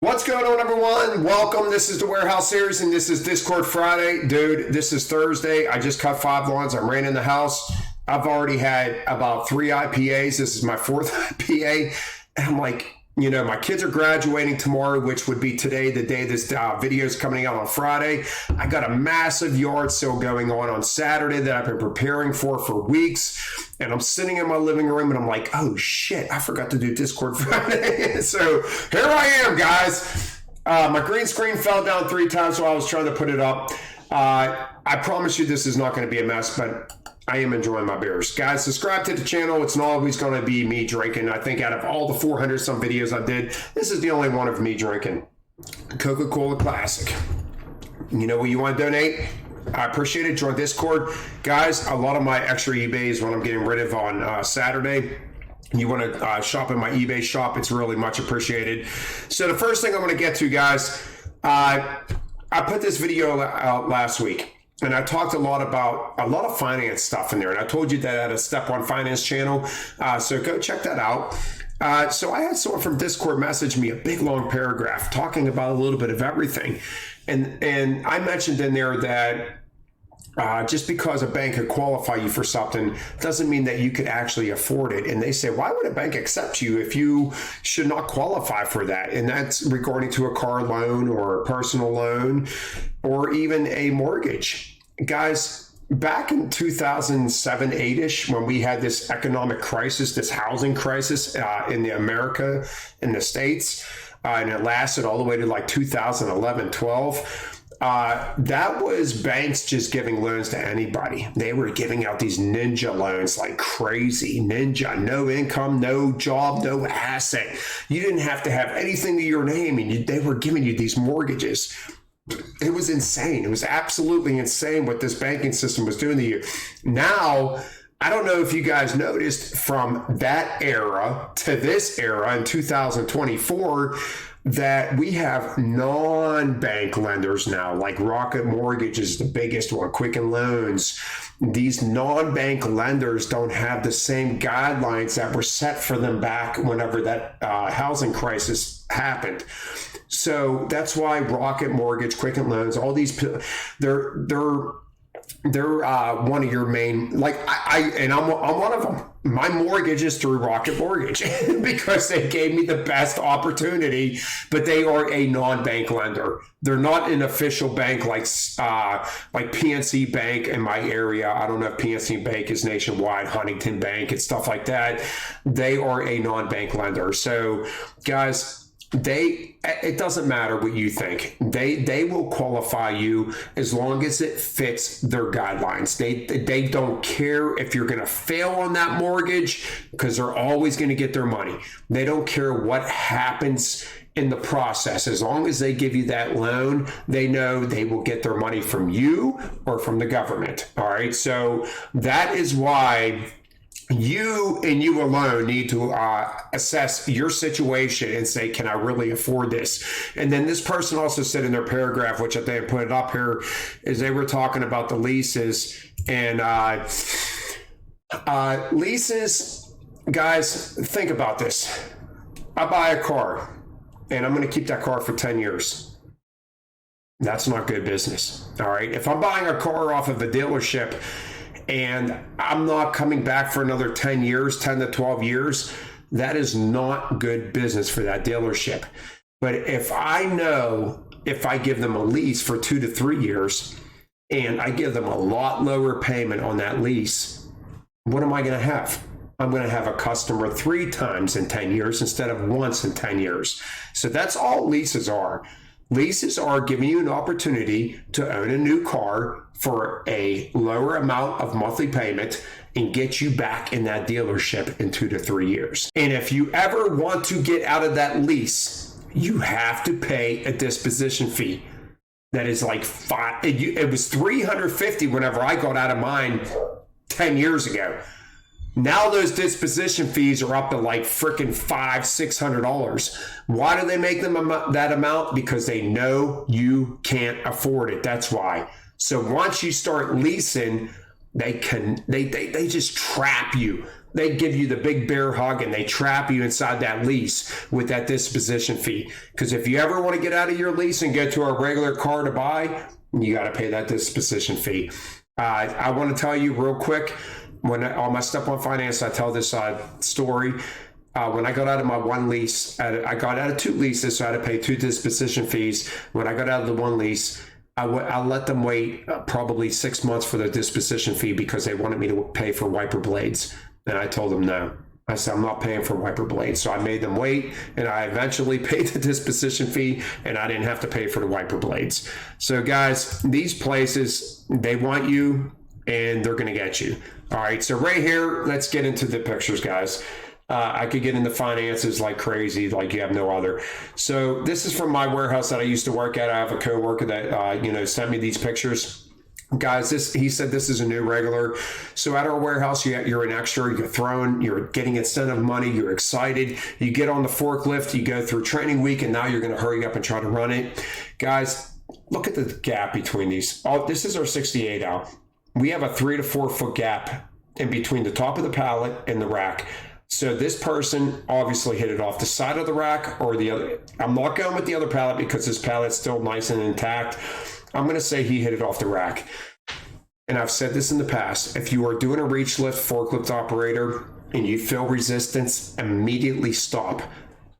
What's going on, everyone? Welcome. This is the Warehouse Series, and this is Discord Friday. Dude, this is Thursday. I just cut 5 lawns. I ran in the house. I've already had about 3 IPAs. This is my 4th IPA. And I'm like, you know, my kids are graduating tomorrow, which would be today, the day this video is coming out on Friday. I got a massive yard sale going on Saturday that I've been preparing for weeks. And I'm sitting in my living room and I'm like, oh shit, I forgot to do Discord Friday. So here I am, guys. My green screen fell down 3 times while I was trying to put it up. I promise you this is not going to be a mess, but I am enjoying my beers. Guys, subscribe to the channel. It's not always going to be me drinking. I think out of all the 400 some videos I did, this is the only one of me drinking. Coca-Cola Classic. You know what you want to donate? I appreciate it. Join Discord. Guys, a lot of my extra eBays when I'm getting rid of on Saturday. You want to shop in my eBay shop, it's really much appreciated. So the first thing I'm going to get to, guys, I put this video out last week. And I talked a lot about a lot of finance stuff in there. And I told you that I had a Step 1 Finance channel. So go check that out. So I had someone from Discord message me a big, long paragraph talking about a little bit of everything. And I mentioned in there that just because a bank could qualify you for something doesn't mean that you could actually afford it. And they say, why would a bank accept you if you should not qualify for that? And that's regarding to a car loan or a personal loan or even a mortgage. Guys, back in 2007, 8-ish, when we had this economic crisis, this housing crisis in the States, and it lasted all the way to like 2011, 12. That was banks just giving loans to anybody. They were giving out these ninja loans like crazy. Ninja, no income, no job, no asset. You didn't have to have anything to your name, and they were giving you these mortgages. It was insane. It was absolutely insane what this banking system was doing to you. Now, I don't know if you guys noticed from that era to this era in 2024 that we have non-bank lenders now, like Rocket Mortgage is the biggest one, Quicken Loans. These non-bank lenders don't have the same guidelines that were set for them back whenever that housing crisis happened. So that's why Rocket Mortgage, Quicken Loans, all these, they're one of your main, like I'm one of them. My mortgage is through Rocket Mortgage because they gave me the best opportunity, but they are a non-bank lender. They're not an official bank like PNC Bank in my area. I don't know if PNC Bank is nationwide, Huntington Bank and stuff like that. They are a non-bank lender. So guys, it doesn't matter what you think. They will qualify you as long as it fits their guidelines. They don't care if you're going to fail on that mortgage because they're always going to get their money. They don't care what happens in the process. As long as they give you that loan, they know they will get their money from you or from the government. All right. So that is why you and you alone need to assess your situation and say, can I really afford this? And then this person also said in their paragraph, which I think I put it up here, is they were talking about the leases and leases. Guys, think about this. I buy a car and I'm going to keep that car for 10 years. That's not good business. All right. If I'm buying a car off of a dealership and I'm not coming back for another 10 years, 10 to 12 years, that is not good business for that dealership. But if I know if I give them a lease for 2 to 3 years and I give them a lot lower payment on that lease, what am I going to have? I'm going to have a customer 3 times in 10 years instead of once in 10 years. So that's all leases are. Leases are giving you an opportunity to own a new car for a lower amount of monthly payment and get you back in that dealership in 2 to 3 years. And if you ever want to get out of that lease, you have to pay a disposition fee. That is like it was $350 whenever I got out of mine 10 years ago. Now those disposition fees are up to like freaking $500-600. Why do they make them that amount? Because they know you can't afford it. That's why. So once you start leasing, they just trap you. they give you the big bear hug and they trap you inside that lease with that disposition fee. Because if you ever want to get out of your lease and go to a regular car to buy, you got to pay that disposition fee. I want to tell you real quick, on my Step on Finance, I tell this story. When I got out of my one lease, I got out of two leases, so I had to pay two disposition fees. When I got out of the one lease, I let them wait probably 6 months for the disposition fee because they wanted me to pay for wiper blades. And I told them no. I said, I'm not paying for wiper blades. So I made them wait, and I eventually paid the disposition fee, and I didn't have to pay for the wiper blades. So guys, these places, they want you, and they're going to get you. All right, so right here, let's get into the pictures, guys. I could get into finances like crazy, like you have no other. So this is from my warehouse that I used to work at. I have a coworker that, sent me these pictures. Guys, he said this is a new regular. So at our warehouse, you're an extra, you're getting incentive money, you're excited. You get on the forklift, you go through training week, and now you're going to hurry up and try to run it. Guys, look at the gap between these. Oh, this is our 68 out. We have a 3 to 4 foot gap in between the top of the pallet and the rack. So this person obviously hit it off the side of the rack or the other. I'm not going with the other pallet because this pallet's still nice and intact. I'm going to say he hit it off the rack. And I've said this in the past. If you are doing a reach lift forklift operator and you feel resistance, immediately stop.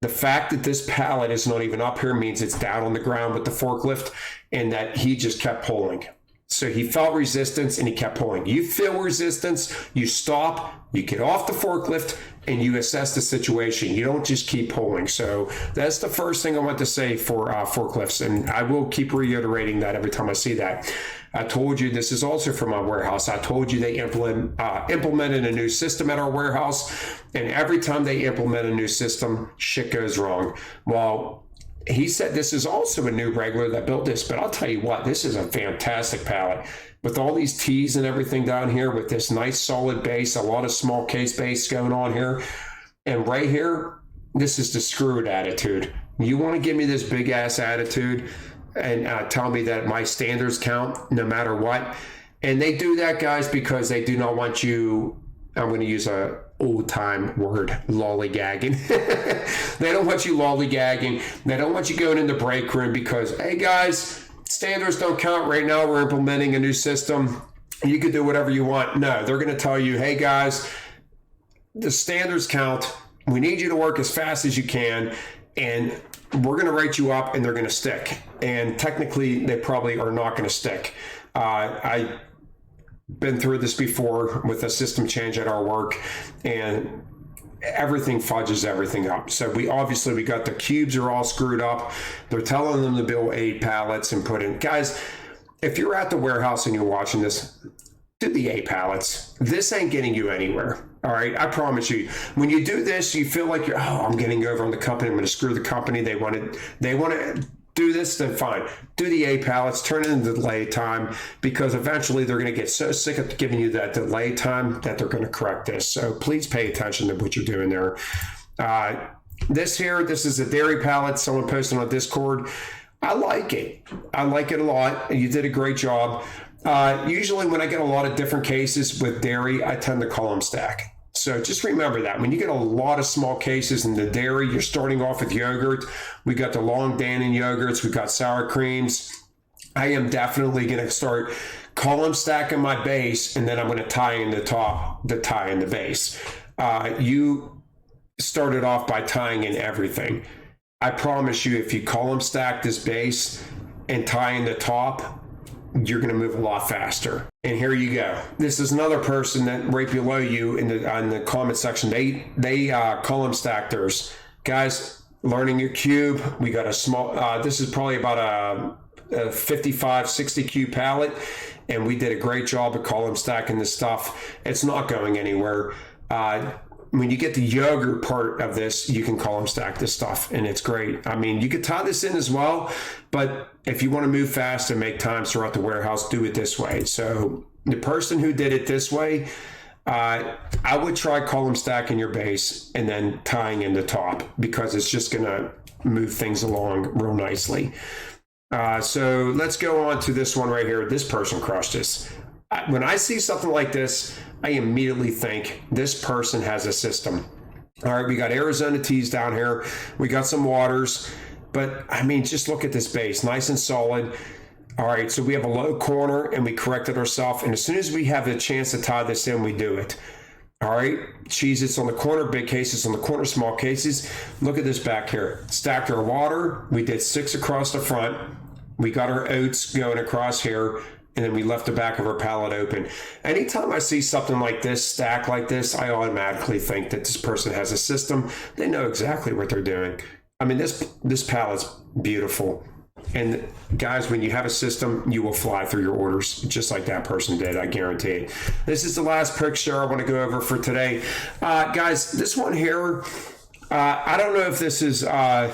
The fact that this pallet is not even up here means it's down on the ground with the forklift and that he just kept pulling. So he felt resistance and he kept pulling. You feel resistance, you stop, you get off the forklift, and you assess the situation. You don't just keep pulling. So that's the first thing I want to say for forklifts. And I will keep reiterating that every time I see that. I told you this is also from my warehouse. I told you they implemented a new system at our warehouse. And every time they implement a new system, shit goes wrong. Well, he said this is also a new regular that built this, but I'll tell you what, this is a fantastic pallet with all these T's and everything down here with this nice solid base, a lot of small case base going on here. And right here, this is the screw it attitude. You want to give me this big ass attitude and tell me that my standards count no matter what. And they do that, guys, because they do not want you, I'm going to use a old time word, lollygagging. They don't want you lollygagging. They don't want you going in the break room because, hey guys, standards don't count right now. We're implementing a new system. You can do whatever you want. No, they're going to tell you, hey guys, the standards count. We need you to work as fast as you can. And we're going to write you up and they're going to stick. And technically, they probably are not going to stick. I been through this before with a system change at our work, and everything fudges everything up. So we got the cubes are all screwed up. They're telling them to build 8 pallets and put in. Guys, if you're at the warehouse and you're watching this, do the 8 pallets. This ain't getting you anywhere. All right, I promise you. When you do this, you feel like I'm getting over on the company. I'm going to screw the company. They want to do this, then fine. Do the 8 pallets, turn it into delay time, because eventually they're going to get so sick of giving you that delay time that they're going to correct this. So please pay attention to what you're doing there. This is a dairy pallet. Someone posted on Discord. I like it. I like it a lot. You did a great job. Usually when I get a lot of different cases with dairy, I tend to column stack. So just remember that when you get a lot of small cases in the dairy, you're starting off with yogurt. We got the long Dannon yogurts. We got sour creams. I am definitely going to start column stacking my base, and then I'm going to tie in the top, tie in the base. You started off by tying in everything. I promise you, if you column stack this base and tie in the top, you're going to move a lot faster. And here you go. This is another person that right below you in the comment section. They column stack theirs. Guys, learning your cube. We got a small, this is probably about a 55, 60 cube pallet. And we did a great job of column stacking this stuff. It's not going anywhere. When you get the yogurt part of this, you can column stack this stuff, and it's great. I mean, you could tie this in as well, but if you want to move fast and make times throughout the warehouse, do it this way. So the person who did it this way, I would try column stacking your base and then tying in the top, because it's just going to move things along real nicely. So let's go on to this one right here. This person crushed this. When I see something like this, I immediately think this person has a system. All right, we got Arizona tees down here. We got some waters. But, I mean, just look at this base. Nice and solid. All right, so we have a low corner, and we corrected ourselves. And as soon as we have the chance to tie this in, we do it. All right, Cheez-Its on the corner, big cases on the corner, small cases. Look at this back here. Stacked our water. We did 6 across the front. We got our oats going across here, and then we left the back of our pallet open. Anytime I see something like this, stacked like this, I automatically think that this person has a system. They know exactly what they're doing. I mean, this pallet's beautiful. And guys, when you have a system, you will fly through your orders just like that person did. I guarantee it. This is the last picture I want to go over for today. Guys, this one here, I don't know if this is, I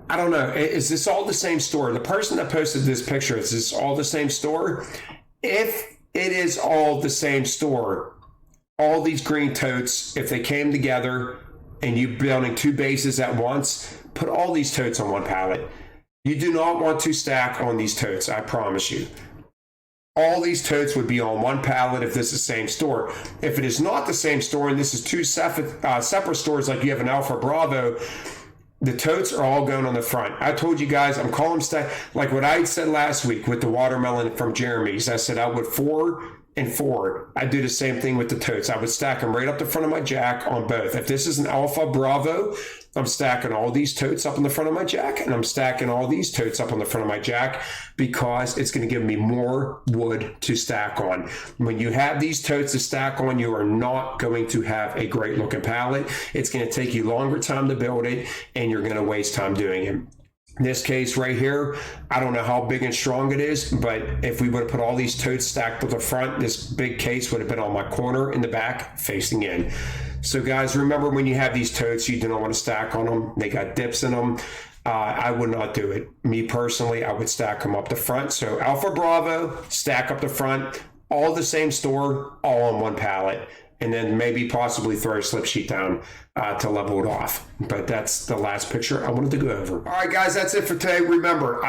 don't know. Is this all the same store? The person that posted this picture, is this all the same store? If it is all the same store, all these green totes, if they came together and you building 2 bases at once, put all these totes on one pallet. You do not want to stack on these totes, I promise you. All these totes would be on one pallet if this is the same store. If it is not the same store and this is 2 separate stores like you have an Alpha Bravo, the totes are all going on the front. I told you guys, I'm calling stack, like what I said last week with the watermelon from Jeremy's. I said I would 4 and 4. I do the same thing with the totes. I would stack them right up the front of my jack on both. If this is an Alpha Bravo, I'm stacking all these totes up on the front of my jack, and I'm stacking all these totes up on the front of my jack because it's going to give me more wood to stack on. When you have these totes to stack on, you are not going to have a great looking pallet. It's going to take you longer time to build it, and you're going to waste time doing it. In this case right here, I don't know how big and strong it is, but if we would have put all these totes stacked at the front, this big case would have been on my corner in the back facing in. So guys, remember when you have these totes, you do not want to stack on them. They got dips in them. I would not do it. Me personally, I would stack them up the front. So Alpha Bravo, stack up the front, all the same store, all on one pallet. And then maybe possibly throw a slip sheet down to level it off. But that's the last picture I wanted to go over. All right, guys, that's it for today. Remember,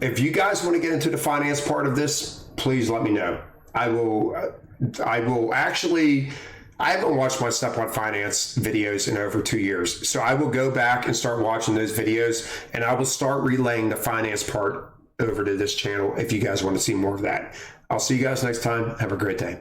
if you guys want to get into the finance part of this, please let me know. I will actually, I haven't watched my Step 1 Finance videos in over 2 years. So I will go back and start watching those videos, and I will start relaying the finance part over to this channel if you guys want to see more of that. I'll see you guys next time. Have a great day.